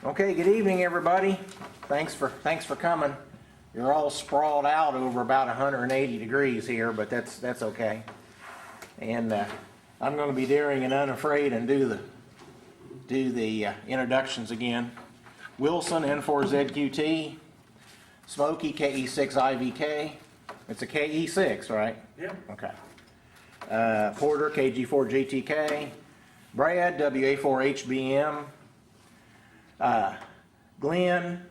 Okay, good evening, everybody. Thanks for coming. You're all sprawled out over about 180 degrees here, but that's okay. And I'm going to be daring and unafraid and do the introductions again. Wilson, N4ZQT. Smokey, KE6IVK. It's a KE6, right? Yep. Okay. Porter, KG4GTK. Brad, WA4HBM. Glenn,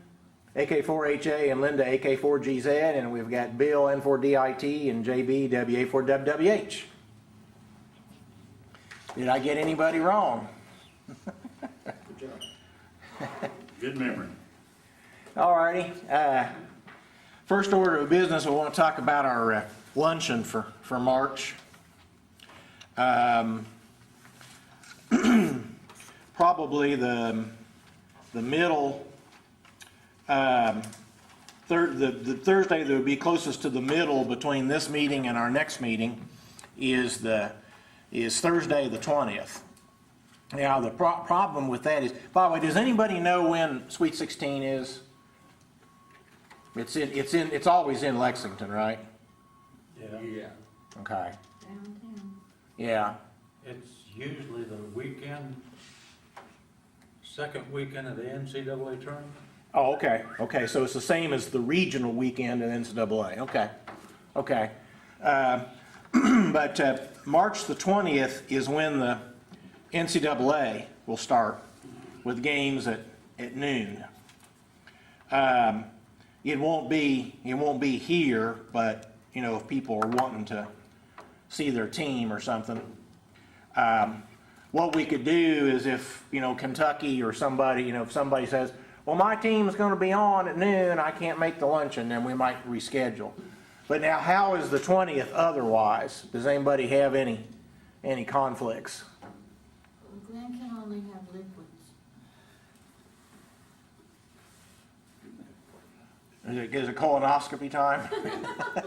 AK4HA, and Linda, AK4GZ, and we've got Bill, N4DIT, and JB, WA4WWH. Did I get anybody wrong? Good job. Good memory. Alrighty. First order of business, we want to talk about our luncheon for March. Probably the middle, the Thursday that would be closest to the middle between this meeting and our next meeting is Thursday the 20th. Now the problem with that is, by the way, does anybody know when Sweet 16 is? It's always in Lexington, right? Yeah. Okay. Downtown. Yeah. It's usually the weekend, second weekend of the NCAA tournament. Oh, okay. Okay, so it's the same as the regional weekend in NCAA. Okay. Okay. But March the 20th is when the NCAA will start with games at noon. It won't be here, but you know, if people are wanting to see their team or something, what we could do is if, you know, Kentucky or somebody, you know, if somebody says, well, my team's going to be on at noon, I can't make the luncheon, then we might reschedule. But now, how is the 20th otherwise? Does anybody have any conflicts? Glenn can only have liquids. Is it colonoscopy time?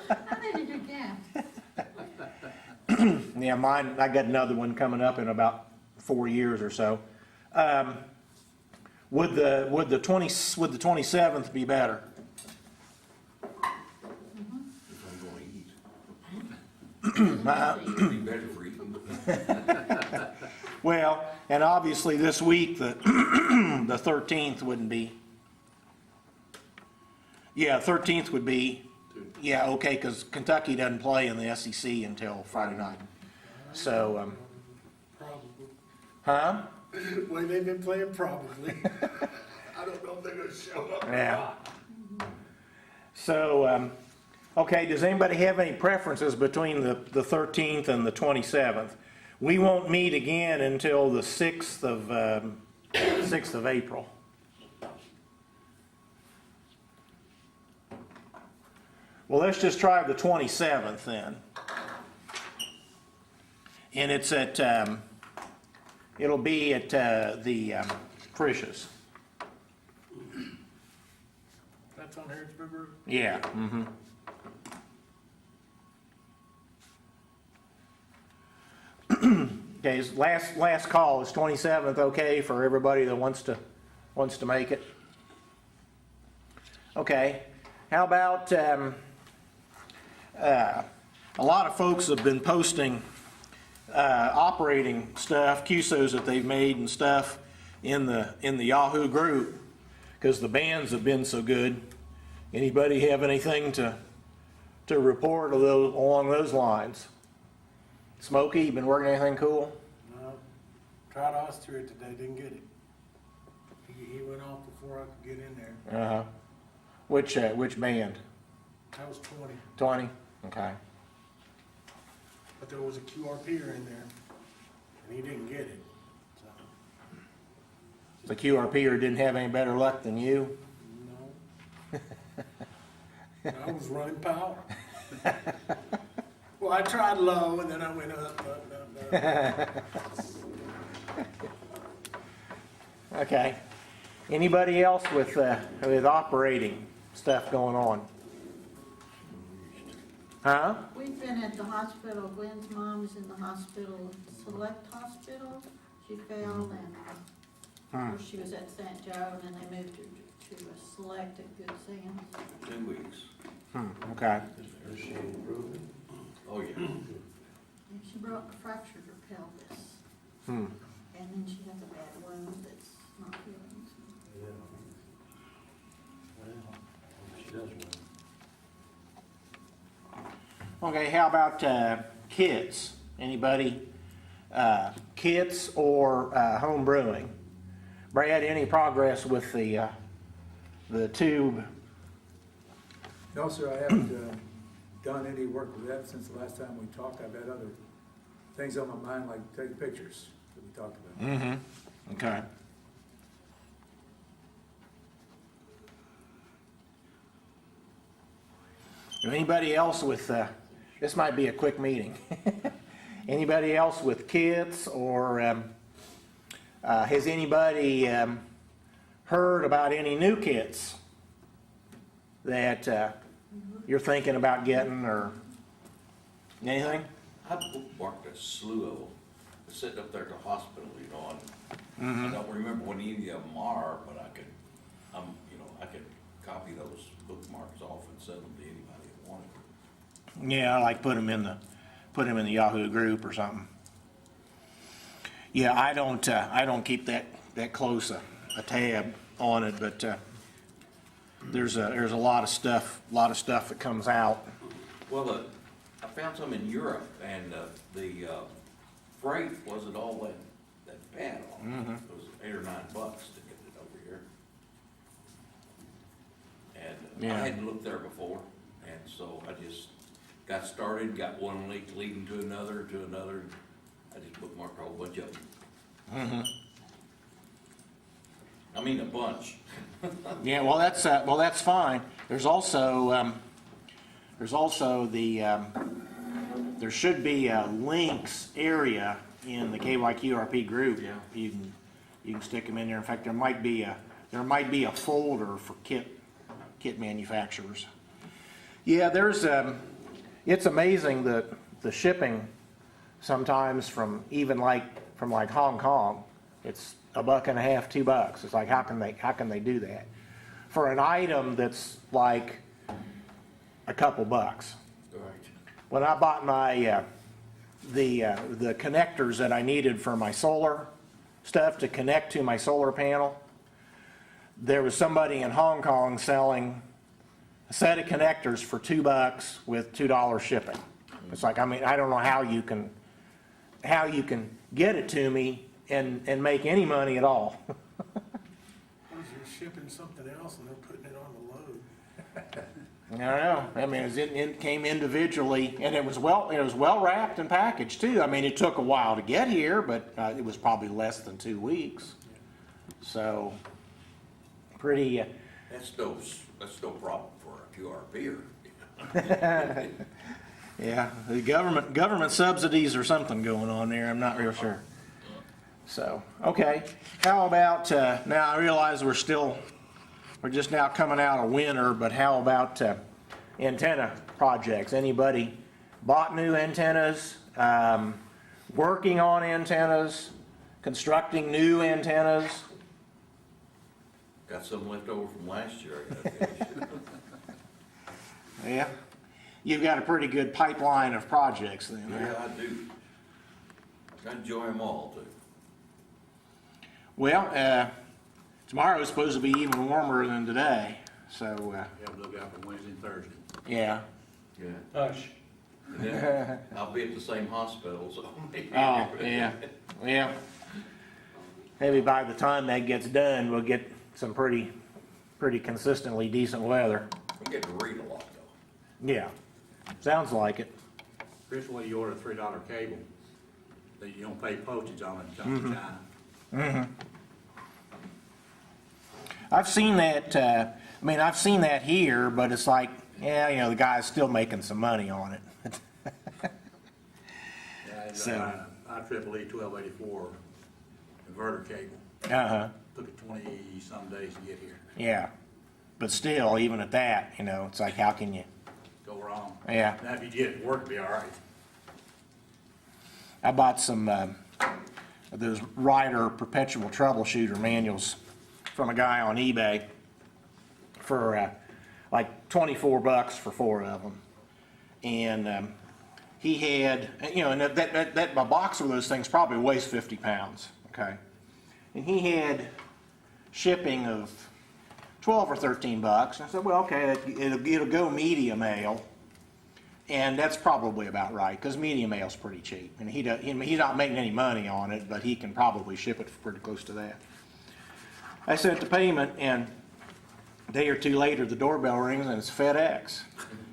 How many did you get? Yeah, mine, I got another one coming up in about 4 years or so. Would the 27th be better? If I'm going to eat. It'd be better for eating. Well, and obviously this week the 13th wouldn't be. Yeah, 13th would be. Yeah, okay, because Kentucky doesn't play in the SEC until Friday night. So, Probably. huh? The way they've been playing, probably. I don't know if they're gonna show up or Yeah. not. So, okay, does anybody have any preferences between the 13th and the 27th? We won't meet again until the 6th of April. Well, let's just try the 27th then. And it's at, it'll be at the Frisch's. That's on Harrisburg Road. Yeah. Mm-hmm. Okay, last call is 27th. Okay for everybody that wants to make it. Okay, how about a lot of folks have been posting operating stuff, QSOs that they've made and stuff in the Yahoo group because the bands have been so good. Anybody have anything to report along those lines? Smokey, you been working anything cool? No, tried to Austria today, didn't get it. He went off before I could get in there. Uh-huh. Which band? That was 20, 20? Okay. but there was a QRPer in there, and he didn't get it. So, The QRPer didn't have any better luck than you? no. I was running power. Well, I tried low, and then I went up. Okay. Anybody else with operating stuff going on? Huh? We've been at the hospital. Glenn's mom is in the hospital, Select Hospital. She fell and Or she was at St. Joe, and then they moved her to a select at Good Sam's. 2 weeks. Okay. Is she improving? Oh, yeah. And she fractured her pelvis, Hmm. and then she has a bad wound that's not healing. Yeah. Well, she does well. Okay, how about kits? Anybody, kits or home brewing? Brad, any progress with the tube? No, sir, I haven't done any work with that since the last time we talked. I've had other things on my mind, like taking pictures that we talked about. Mm-hmm. Okay. Anybody else with, this might be a quick meeting. Anybody else with kits, or has anybody heard about any new kits that you're thinking about getting, or anything? I bookmarked a slew of them, sitting up there at the hospital, you know, and I don't remember when any of them are, but I could, I could copy those bookmarks off and send them to anybody that wanted. Yeah, I like put them in the Yahoo group or something. Yeah, I don't keep that close a tab on it, but there's a lot of stuff that comes out. Well, I found some in Europe, and the freight wasn't all that bad on it. It was $8 or $9 to get it over here. And Yeah. I hadn't looked there before, and so I just got started, got one link leading to another, I just bookmarked a whole bunch of them. I mean, a bunch. Yeah, well that's fine. There's also there should be a links area in the KY-QRP group. Yeah. You can stick them in there. In fact, there might be a folder for kit manufacturers. Yeah, it's amazing the shipping sometimes from Hong Kong. It's $1.50, $2. It's like, how can they do that for an item that's like a couple bucks? Right. When I bought my the connectors that I needed for my solar stuff to connect to my solar panel, there was somebody in Hong Kong selling a set of connectors for $2 with $2 shipping. It's like, I mean, I don't know how you can get it to me and make any money at all. Because you're shipping something else and they're putting it on the load. I don't know. I mean, it came individually, and it was well wrapped and packaged too. I mean, it took a while to get here, but it was probably less than 2 weeks. So, pretty. That's no problem for a QRPer. Yeah, the government subsidies or something going on there. I'm not real sure. So, okay. How about now? I realize we're just now coming out of winter, but how about antenna projects? Anybody bought new antennas? Working on antennas? Constructing new antennas? Got some left over from last year, I gotta finish. Yeah. You've got a pretty good pipeline of projects then. huh? Yeah, I do. I enjoy them all, too. Well, tomorrow's supposed to be even warmer than today, so Yeah, look out for Wednesday and Thursday. yeah. Yeah. Hush. And then I'll be at the same hospital, so. Oh, yeah. Well, maybe by the time that gets done, we'll get some pretty consistently decent weather. I get to read a lot, though. Yeah, sounds like it. Originally, you order a $3 cable, that you don't pay postage on it, it comes to China. I've seen that. I've seen that here, but it's like, yeah, the guy's still making some money on it. Yeah, it's So- IEEE 1284 inverter cable. Uh-huh. Took it 20-some days to get here. Yeah, but still, even at that, it's like, how can you? Go wrong. Yeah. Now, if you get it to work, it'll be all right. I bought some those Ryder perpetual troubleshooter manuals from a guy on eBay for like $24 for 4 of them. And he had, you know, and that a box of those things probably weighs 50 pounds, okay? And he had shipping of 12 or 13 bucks. And I said, well, okay, it'll go media mail. And that's probably about right, because media mail's pretty cheap. And he's not making any money on it, but he can probably ship it for pretty close to that. I sent the payment, and a day or two later, the doorbell rings, and it's FedEx.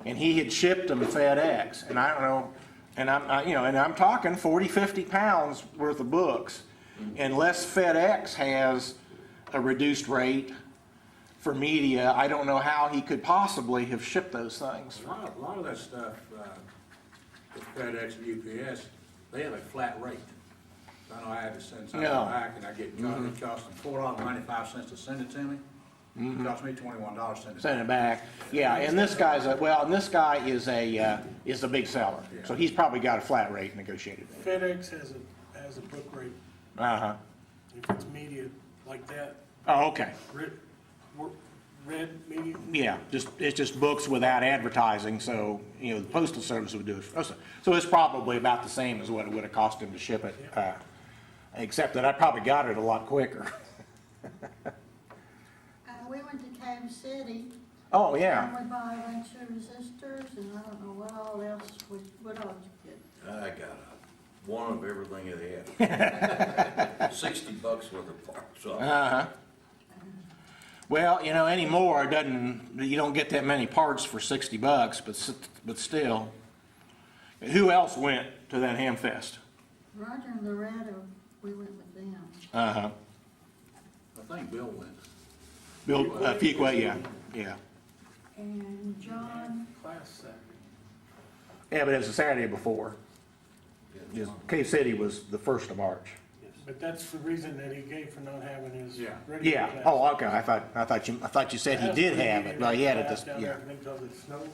And he had shipped them FedEx. And I don't know, and I'm talking 40, 50 pounds worth of books. Unless FedEx has a reduced rate for media, I don't know how he could possibly have shipped those things. A lot of that stuff, with FedEx and UPS, they have a flat rate. I know I had to send something Yeah. back, and it cost them $4.95 to send it to me. It cost me $21 to send it. Send it back. Yeah, and this guy's and this guy is a big seller, so he's probably got a flat rate negotiated. FedEx has a book rate. Uh-huh. If it's media like that, Oh, okay. red media. Yeah, it's just books without advertising, so, you know, the postal service would do it. So it's probably about the same as what it would have cost him to ship it, except that I probably got it a lot quicker. We went to Cave City. Oh, yeah. And we bought a bunch of resistors, and I don't know what all else, what all did you get? I got one of everything they had. $60 worth of parts. So Uh-huh. Well, you know, anymore, you don't get that many parts for $60, but still. Who else went to that ham fest? Roger and Loretta, we went with them. Uh-huh. I think Bill went. Bill, Fuqua, yeah. And John, Class Saturday. Yeah, but it was the Saturday before. Cave City was the 1st of March. But that's the reason that he gave for not having his Yeah. regular Yeah, class. oh, okay, I thought you said he did have it, well, he had it this, Down yeah. there because it snowed.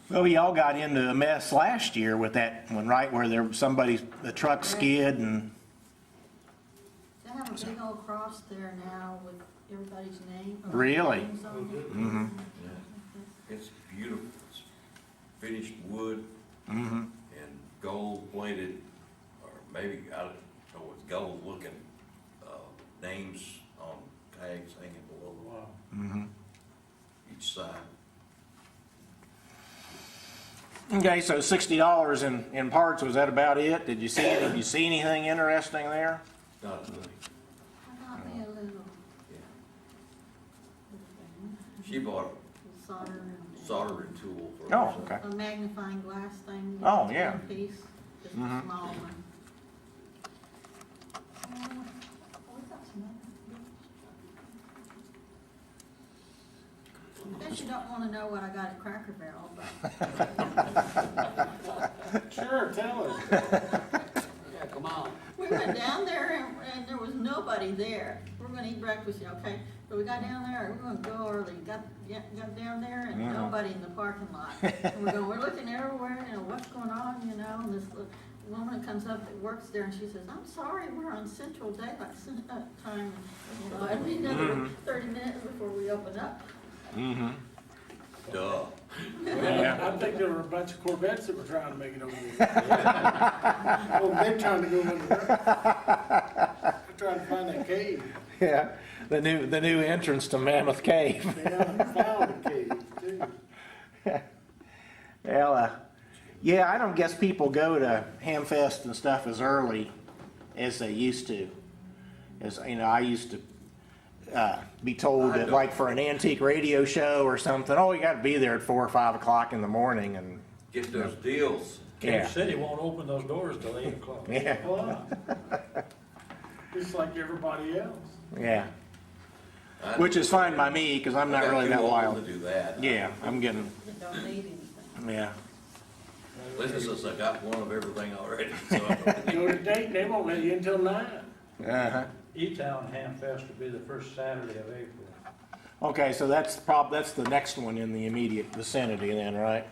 Well, we all got into a mess last year with that, right where the truck skid and, they have a big old cross there now with everybody's name. or Really? names on it. mm-hmm, it's beautiful. It's finished wood mm-hmm. and gold plated, or maybe, I don't know, it's gold looking, names on tags hanging below Wow. Mm-hmm. each side. Okay, so $60 in parts, was that about it? Did you see anything interesting there? Not really. I got me a little She bought solder a soldering tool for Oh, herself. okay. and a magnifying glass thing. Oh, One yeah. piece, just a Mhm. small one. We got some other- I guess you don't wanna know what I got at Cracker Barrel, but Sure, tell us. Yeah, come on. we went down there and there was nobody there. We're gonna eat breakfast, okay? So we got down there, we're gonna go early, got down there and Mhm. nobody in the parking lot. And we're looking everywhere, you know, what's going on, you know, and this woman comes up that works there and she says, I'm sorry, we're on Central Daylight Time. You know, it'll be another 30 minutes before we open up. Mm-hmm. Duh. I think there were a bunch of Corvettes that were trying to make it over there. Oh, they're trying to go under there. They're trying to find that cave. Yeah, the new entrance to Mammoth Cave. Yeah, found the cave too. Well, yeah, I don't guess people go to Hamfest and stuff as early as they used to. As you know, I used to be told that, like, for an antique radio show or something, oh, you got to be there at 4 or 5 o'clock in the morning, and Get those deals. yeah, Kansas City won't open those doors till 8 o'clock. yeah, Wow. Just like everybody else. yeah. I- Which is fine by me because I'm not I got really too that old wild. to do that. Yeah, I'm getting, You don't need anything. yeah. Businesses, I got one of everything already, so. Go to Dayton, they won't let you until 9. Uh-huh. E-Town Ham Fest will be the first Saturday of April. Okay, so that's the next one in the immediate vicinity then, right?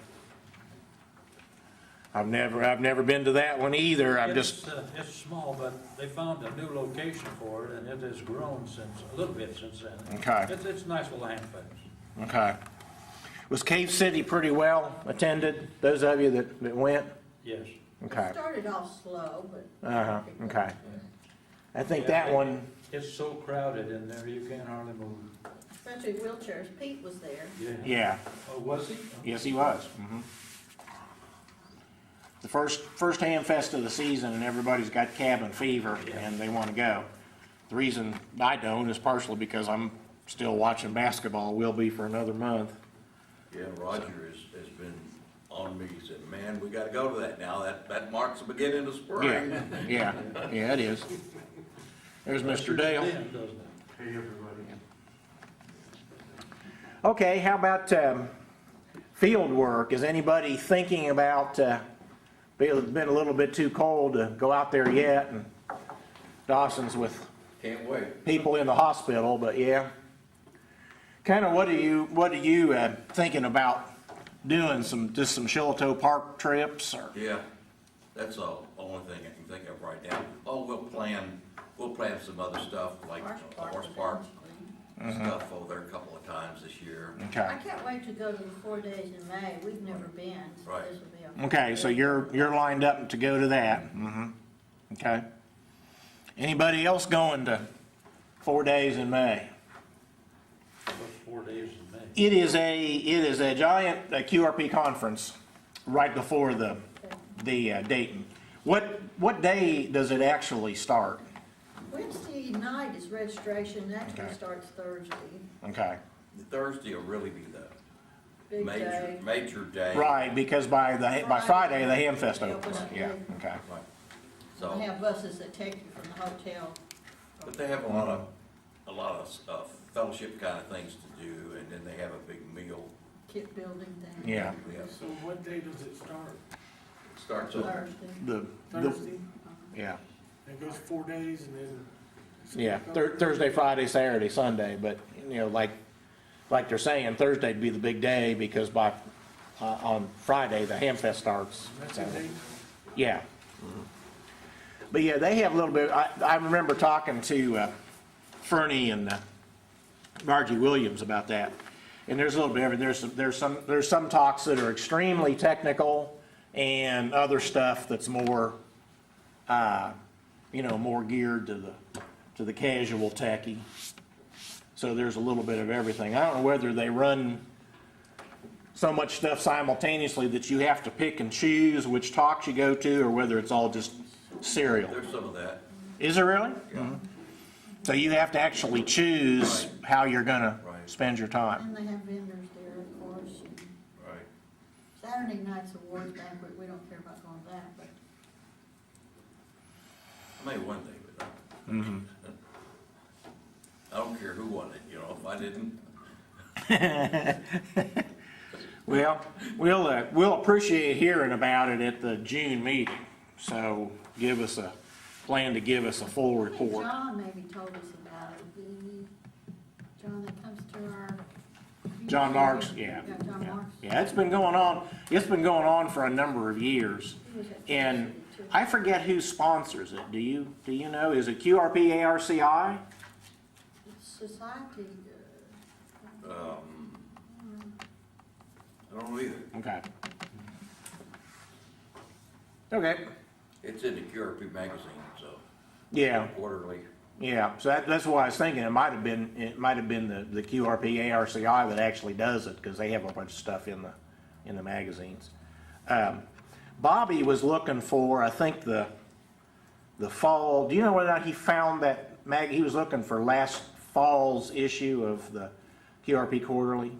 I've never been to that one either. I'm just, It's small, but they found a new location for it, and it has grown a little bit since then. Okay. It's a nice little hand fence. okay. Was Cave City pretty well attended, those of you that went? Yes. Okay, It started off slow, but. uh-huh, okay. I think Yeah, that one, It's so crowded in there, you can't hardly move. Especially wheelchairs. Pete was there. yeah, Oh, was he? yes, he was. The first ham fest of the season, and everybody's got cabin fever, and they want to go. The reason I don't is partially because I'm still watching basketball, will be for another month. Yeah, Roger has been on me, he said, man, we gotta go to that now, that marks the beginning of spring. Yeah, yeah, it is. There's Mr. Dale. Doesn't it? Hey, everybody. Okay, how about field work? Is anybody thinking about, it's been a little bit too cold to go out there yet, and Dawson's with Can't wait. people in the hospital, but yeah. Kind of what are you thinking about doing, just some Shiloh Park trips, or? Yeah, that's the only thing I can think of right now. Oh, we'll plan some other stuff, like horse park stuff over there a couple of times this year. Okay, I can't wait to go to the 4 days in May. We've never been, so Right. this will be a. okay, so you're lined up to go to that, okay. Anybody else going to 4 days in May? What's 4 days in May? It is a giant QRP conference right before the Dayton. What day does it actually start? Wednesday night is registration, actually Okay. starts Thursday. Okay, Thursday will really be the Big day. major day. right, because by Friday the Ham Fest They open opens. up Yeah, late. okay. Right. They So, have buses that take you from the hotel. but they have a lot of fellowship kind of things to do, and then they have a big meal. Kit building thing. Yeah. So what day does it start? It starts on Thursday. The Thursday? yeah. It goes 4 days and then. Yeah, Thursday, Friday, Saturday, Sunday, but, like they're saying, Thursday'd be the big day, because on Friday, the Ham Fest starts. That's a date? Yeah. But yeah, they have a little bit, I remember talking to Fernie and Margie Williams about that. And there's a little bit of it, there's some talks that are extremely technical, and other stuff that's more, more geared to the casual techie. So there's a little bit of everything. I don't know whether they run so much stuff simultaneously that you have to pick and choose which talks you go to, or whether it's all just serial. There's some of that. Is it really? Yeah. So you have to actually choose how you're gonna Right. spend your time. And they have vendors there, of course. And Right. Saturday night's awards banquet, we don't care about going to that, but I may one day, but I don't care who won it, if I didn't. Well, we'll appreciate hearing about it at the June meeting. So plan to give us a full I think report. John maybe told us about it. John that comes to our. John Marks, yeah. John Marks. Yeah, it's been going on for a number of years. He was at And City too. I forget who sponsors it. Do you know? Is it QRP ARCI? Society, I don't know either. Okay. Okay. It's in the QRP magazine, so Yeah, quarterly. yeah. So that's why I was thinking it might have been the QRP ARCI that actually does it, because they have a bunch of stuff in the magazines. Bobby was looking for, I think, the fall. Do you know whether or not he found that he was looking for last fall's issue of the QRP Quarterly?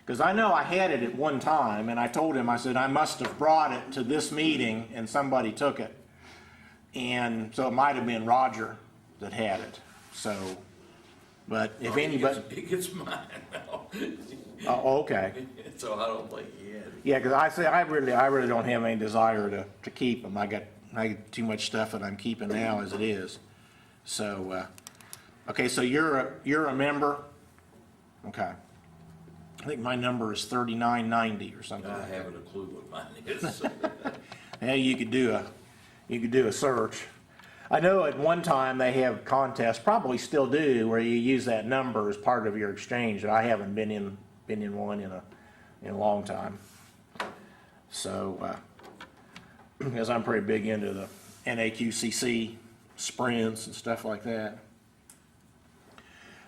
Because I know I had it at one time, and I told him, I said, I must have brought it to this meeting and somebody took it. And so it might have been Roger that had it. So, but if anybody, He gets mine now. oh, okay. So I don't think he had it. Yeah, because I really don't have any desire to keep them. I got too much stuff that I'm keeping now as it is. So, okay, so you're a member? Okay. I think my number is 3990 or something. I haven't a clue what mine is. Yeah, you could do a search. I know at one time they have contests, probably still do, where you use that number as part of your exchange, and I haven't been in one in a long time. So, because I'm pretty big into the NAQCC sprints and stuff like that.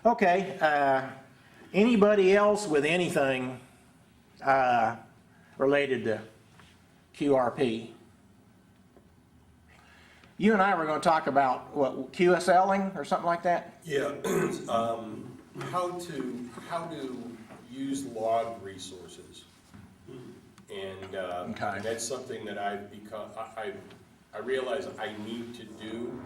Okay, anybody else with anything related to QRP? You and I were going to talk about what, QSLing or something like that? Yeah, how to use log resources. And Okay. that's something that I've become, I realize I need to do,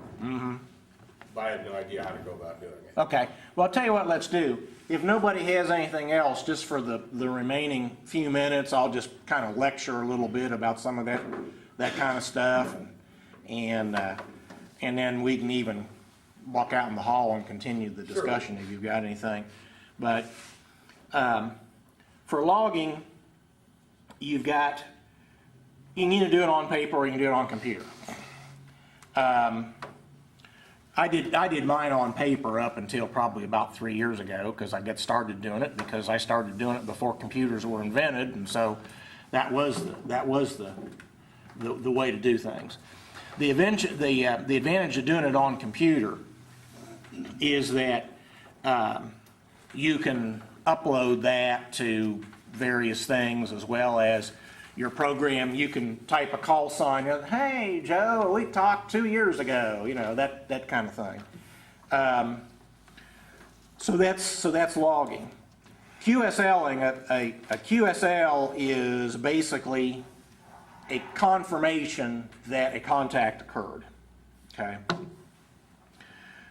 but I have no idea how to go about doing it. Okay, well, I'll tell you what, let's do. If nobody has anything else, just for the remaining few minutes, I'll just kind of lecture a little bit about some of that kind of stuff. And then we can even walk out in the hall and continue the discussion if you've got anything. But for logging, you can either do it on paper or you can do it on computer. I did mine on paper up until probably about 3 years ago, because I got started doing it, because I started doing it before computers were invented, and so that was the way to do things. The advantage of doing it on computer is that you can upload that to various things, as well as your program. You can type a call sign, hey Joe, we talked 2 years ago, that kind of thing. So that's logging. QSLing, a QSL is basically a confirmation that a contact occurred, okay?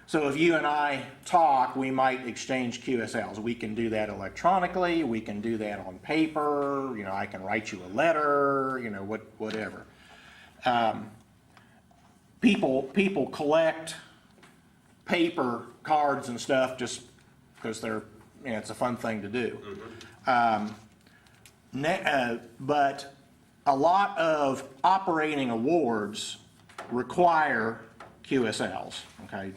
So if you and I talk, we might exchange QSLs. We can do that electronically, we can do that on paper, I can write you a letter, whatever. People collect paper cards and stuff just because it's a fun thing to do. But a lot of operating awards require QSLs, okay?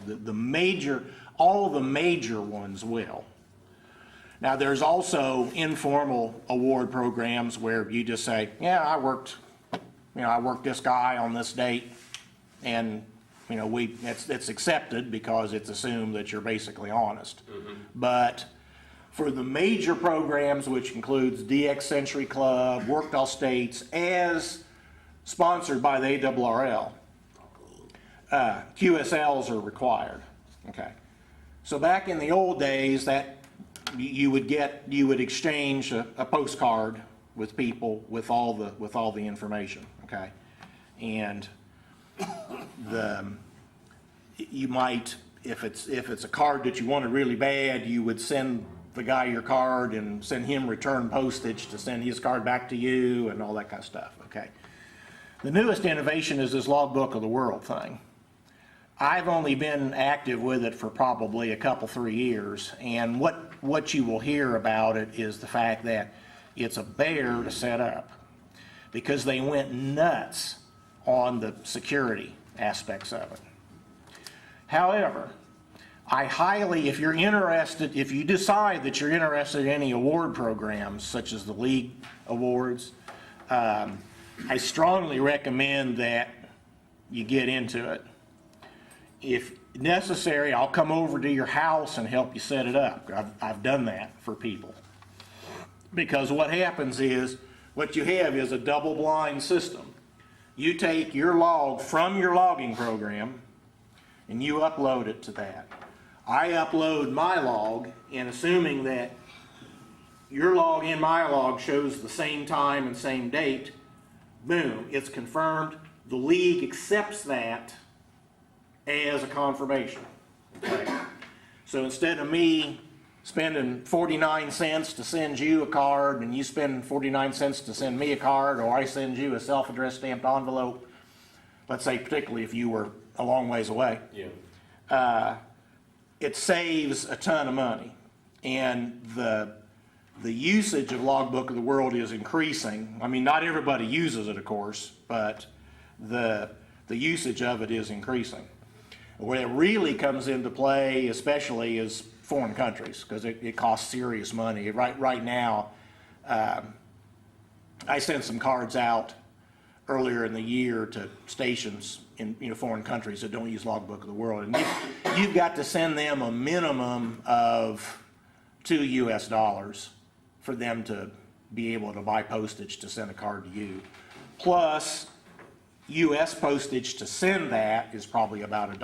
All the major ones will. Now, there's also informal award programs where you just say, yeah, I worked this guy on this date, and it's accepted because it's assumed that you're basically honest. But for the major programs, which includes DX Century Club, Worked All States, as sponsored by the ARRL, QSLs are required. Okay, so back in the old days, that you would exchange a postcard with people with all the information. Okay, and you might, if it's a card that you wanted really bad, you would send the guy your card and send him return postage to send his card back to you and all that kind of stuff. Okay, the newest innovation is this logbook of the world thing. I've only been active with it for probably a couple, 3 years, and what you will hear about it is the fact that it's a bear to set up, because they went nuts on the security aspects of it. However, if you're interested, if you decide that you're interested in any award programs, such as the league awards, I strongly recommend that you get into it. If necessary, I'll come over to your house and help you set it up. I've done that for people. Because what happens is, what you have is a double-blind system. You take your log from your logging program, and you upload it to that. I upload my log, and assuming that your log and my log shows the same time and same date, boom, it's confirmed. The league accepts that as a confirmation. Okay? So instead of me spending 49 cents to send you a card, and you spend 49 cents to send me a card, or I send you a self-addressed stamped envelope, let's say particularly if you were a long ways away, it saves a ton of money. And the the usage of Logbook of the World is increasing. I mean, not everybody uses it, of course, but the usage of it is increasing. Where it really comes into play, especially, is foreign countries, because it costs serious money. Right now, I sent some cards out earlier in the year to stations in foreign countries that don't use Logbook of the World, and you've got to send them a minimum of $2 US for them to be able to buy postage to send a card to you. Plus, US postage to send that is probably about $1,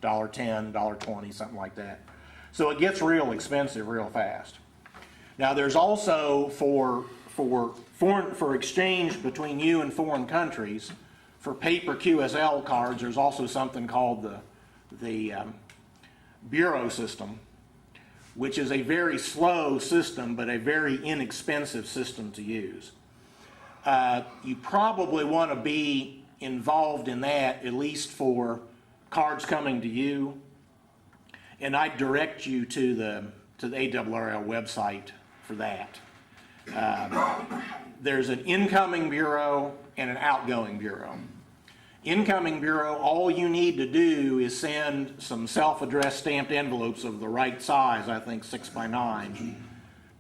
$1.10, $1.20, something like that. So it gets real expensive real fast. Now there's also for exchange between you and foreign countries, for paper QSL cards, there's also something called the bureau system, which is a very slow system, but a very inexpensive system to use. You probably want to be involved in that, at least for cards coming to you. And I direct you to the ARRL website for that. There's an incoming bureau and an outgoing bureau. Incoming bureau, all you need to do is send some self-addressed stamped envelopes of the right size, I think 6x9,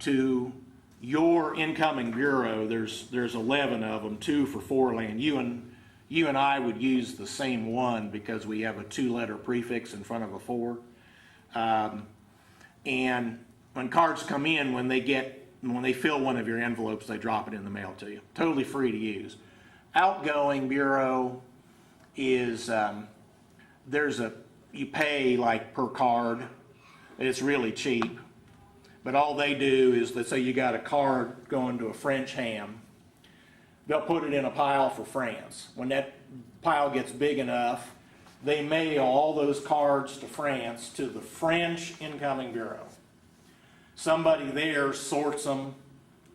to your incoming bureau. There's 11 of them, 2 for Foreland. You and I would use the same one because we have a 2-letter prefix in front of a 4. And when cards come in, when they fill one of your envelopes, they drop it in the mail to you. Totally free to use. Outgoing bureau is, you pay like per card. It's really cheap. But all they do is, let's say you got a card going to a French ham, they'll put it in a pile for France. When that pile gets big enough, they mail all those cards to France, to the French incoming bureau. Somebody there sorts them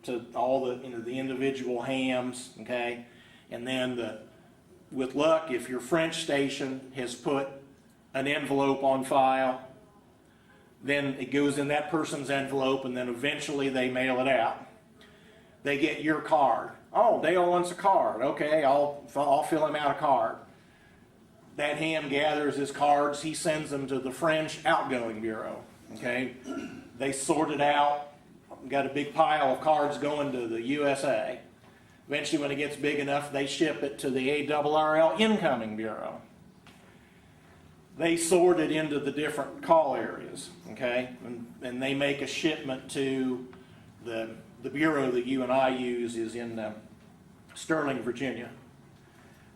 to all the individual hams, okay? And then with luck, if your French station has put an envelope on file, then it goes in that person's envelope, and then eventually they mail it out. They get your card. Oh, Dale wants a card. Okay, I'll fill him out a card. That ham gathers his cards. He sends them to the French outgoing bureau. Okay, they sort it out. Got a big pile of cards going to the USA. Eventually, when it gets big enough, they ship it to the ARRL incoming bureau. They sort it into the different call areas, okay? And they make a shipment to the bureau that you and I use is in Sterling, Virginia,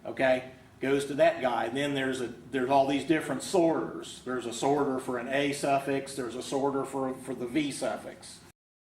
okay? Goes to that guy. Then there's all these different sorters. There's a sorter for an A suffix. There's a sorter for the V suffix.